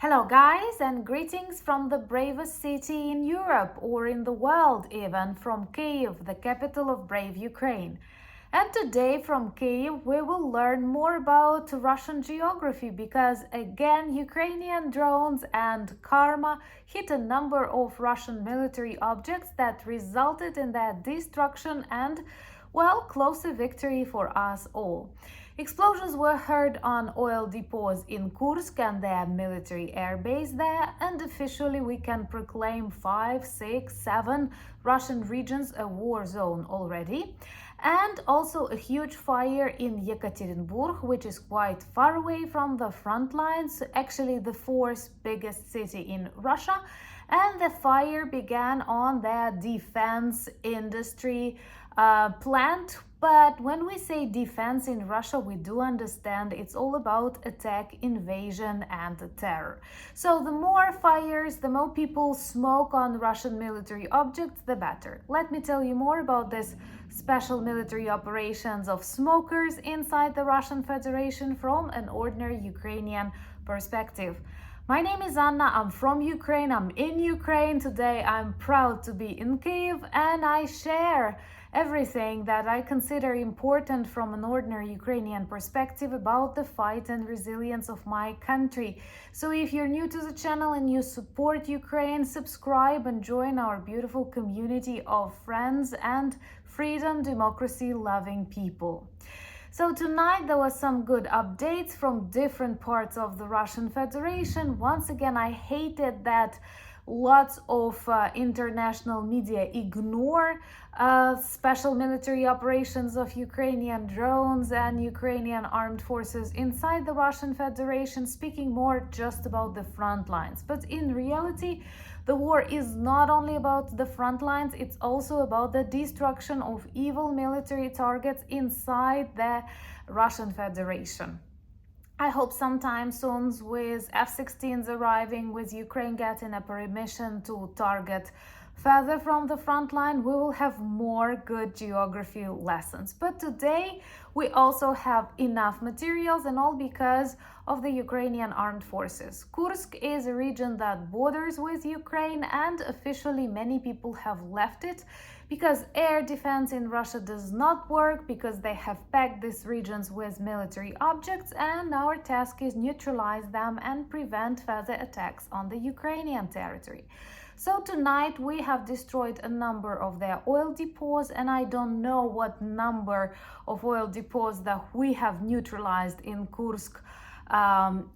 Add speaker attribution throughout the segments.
Speaker 1: Hello guys, and greetings from the bravest city in Europe or in the world even, from Kyiv, the capital of brave Ukraine. And today from Kyiv we will learn more about Russian geography because again Ukrainian drones and karma hit a number of Russian military objects that resulted in their destruction and, well, closer victory for us all. Explosions were heard on oil depots in Kursk and their military airbase there, and officially we can proclaim 5, 6, 7 Russian regions a war zone already. And also a huge fire in Yekaterinburg, which is quite far away from the front lines, actually the fourth biggest city in Russia. And the fire began on their defense industry plant. But when we say defense in Russia, we do understand it's all about attack, invasion, and terror. So the more fires, the more people smoke on Russian military objects, the better. Let me tell you more about this special military operations of smokers inside the Russian Federation from an ordinary Ukrainian perspective. My name is Anna, I'm from Ukraine, I'm in Ukraine. Today I'm proud to be in Kyiv and I share everything that I consider important from an ordinary Ukrainian perspective about the fight and resilience of my country. So if you're new to the channel and you support Ukraine, subscribe and join our beautiful community of friends and freedom, democracy loving people. So tonight there was some good updates from different parts of the Russian Federation. Once again, I hated that lots of international media ignore special military operations of Ukrainian drones and Ukrainian armed forces inside the Russian Federation, speaking more just about the front lines. But in reality, the war is not only about the front lines, it's also about the destruction of evil military targets inside the Russian Federation. I hope sometime soon, with F-16s arriving, with Ukraine getting a permission to target further from the front line, we will have more good geography lessons. But today we also have enough materials, and all because of the Ukrainian armed forces. Kursk is a region that borders with Ukraine, and officially many people have left it because air defense in Russia does not work, because they have packed these regions with military objects, and our task is neutralize them and prevent further attacks on the Ukrainian territory. So tonight we have destroyed a number of their oil depots, and I don't know what number of oil depots that we have neutralized in Kursk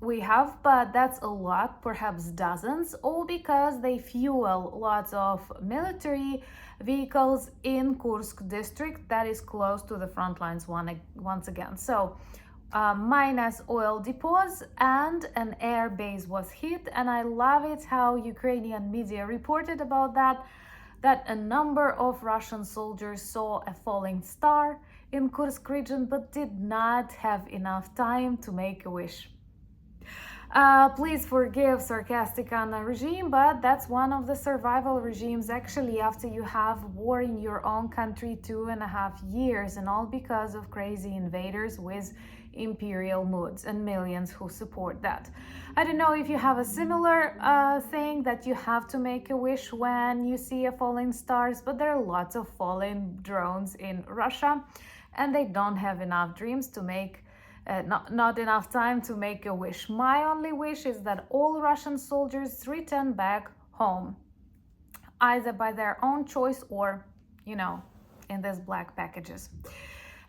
Speaker 1: we have, but that's a lot, perhaps dozens, all because they fuel lots of military vehicles in Kursk district that is close to the front lines once again. So minus oil depots and an air base was hit, and I love it how Ukrainian media reported about that a number of Russian soldiers saw a falling star in Kursk region but did not have enough time to make a wish. Please forgive sarcastic Anna regime, but that's one of the survival regimes actually after you have war in your own country 2.5 years, and all because of crazy invaders with imperial moods and millions who support that. I don't know if you have a similar thing that you have to make a wish when you see a falling stars, but there are lots of fallen drones in Russia and they don't have enough dreams to make not enough time to make a wish. My only wish is that all Russian soldiers return back home, either by their own choice or, in these black packages.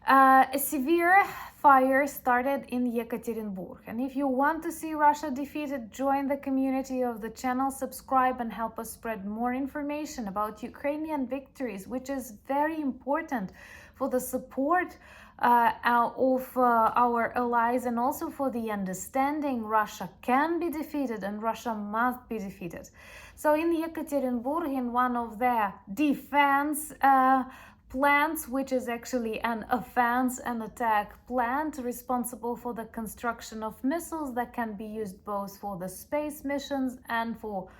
Speaker 1: A severe fire started in Yekaterinburg, and if you want to see Russia defeated, join the community of the channel, subscribe and help us spread more information about Ukrainian victories, which is very important for the support of our allies, and also for the understanding Russia can be defeated and Russia must be defeated. So in Yekaterinburg, in one of their defense plants, which is actually an offense and attack plant responsible for the construction of missiles that can be used both for the space missions and for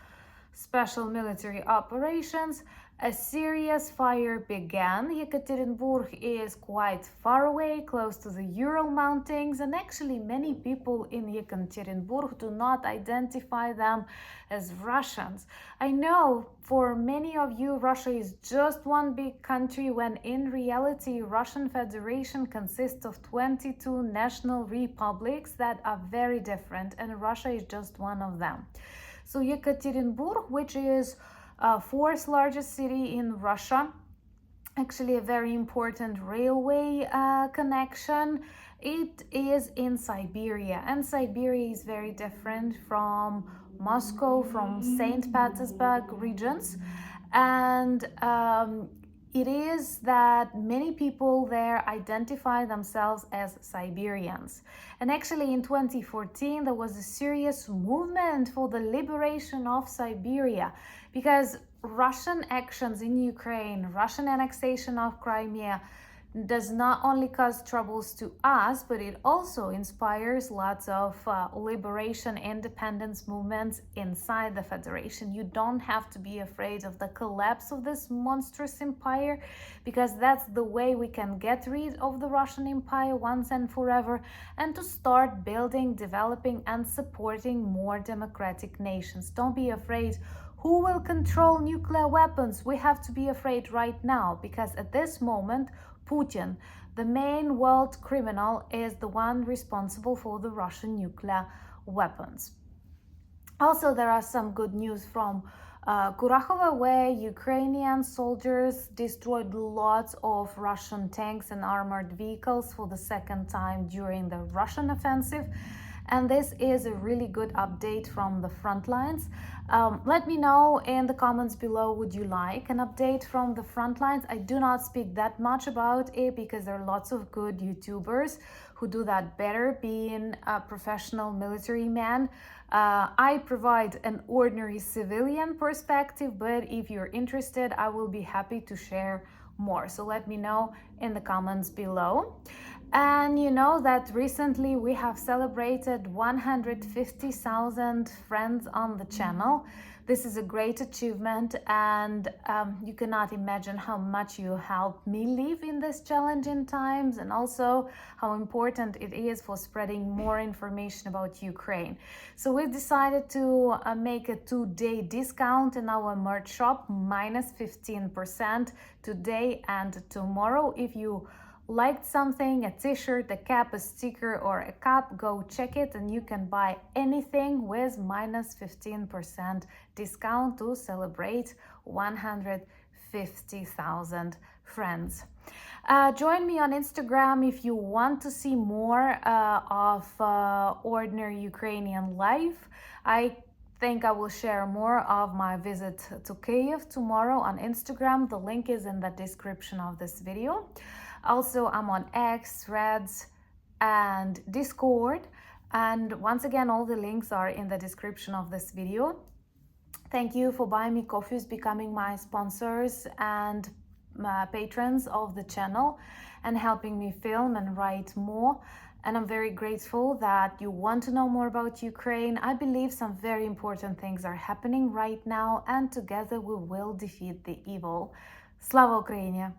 Speaker 1: special military operations, a serious fire began. Yekaterinburg is quite far away, close to the Ural Mountains, and actually many people in Yekaterinburg do not identify them as Russians. I know for many of you Russia is just one big country, when in reality Russian Federation consists of 22 national republics that are very different, and Russia is just one of them. So Yekaterinburg, which is fourth largest city in Russia, actually a very important railway connection. It is in Siberia, and Siberia is very different from Moscow, from St. Petersburg regions, and it is that many people there identify themselves as Siberians. And actually in 2014 there was a serious movement for the liberation of Siberia, because Russian actions in Ukraine, Russian annexation of Crimea, does not only cause troubles to us, but it also inspires lots of liberation, independence movements inside the Federation. You don't have to be afraid of the collapse of this monstrous empire, because that's the way we can get rid of the Russian Empire once and forever, and to start building, developing, and supporting more democratic nations. Don't be afraid. Who will control nuclear weapons? We have to be afraid right now, because at this moment, Putin, the main world criminal, is the one responsible for the Russian nuclear weapons. Also, there are some good news from Kurakhova, where Ukrainian soldiers destroyed lots of Russian tanks and armored vehicles for the second time during the Russian offensive. And this is a really good update from the front lines. Let me know in the comments below, would you like an update from the front lines? I do not speak that much about it because there are lots of good YouTubers who do that better, being a professional military man. I provide an ordinary civilian perspective, but if you're interested, I will be happy to share more. So let me know in the comments below. And you know that recently we have celebrated 150,000 friends on the channel. This is a great achievement, and you cannot imagine how much you help me live in these challenging times, and also how important it is for spreading more information about Ukraine. So we decided to make a 2-day discount in our merch shop, minus 15% today and tomorrow. If you liked something, a t-shirt, a cap, a sticker, or a cup, go check it, and you can buy anything with minus 15% discount to celebrate 150,000 friends. Join me on Instagram if you want to see more of ordinary Ukrainian life. I think I will share more of my visit to Kyiv tomorrow on Instagram. The link is in the description of this video. Also, I'm on X, Threads, and Discord. And once again, all the links are in the description of this video. Thank you for buying me coffees, becoming my sponsors and patrons of the channel, and helping me film and write more. And I'm very grateful that you want to know more about Ukraine. I believe some very important things are happening right now, and together we will defeat the evil. Slava Ukraini!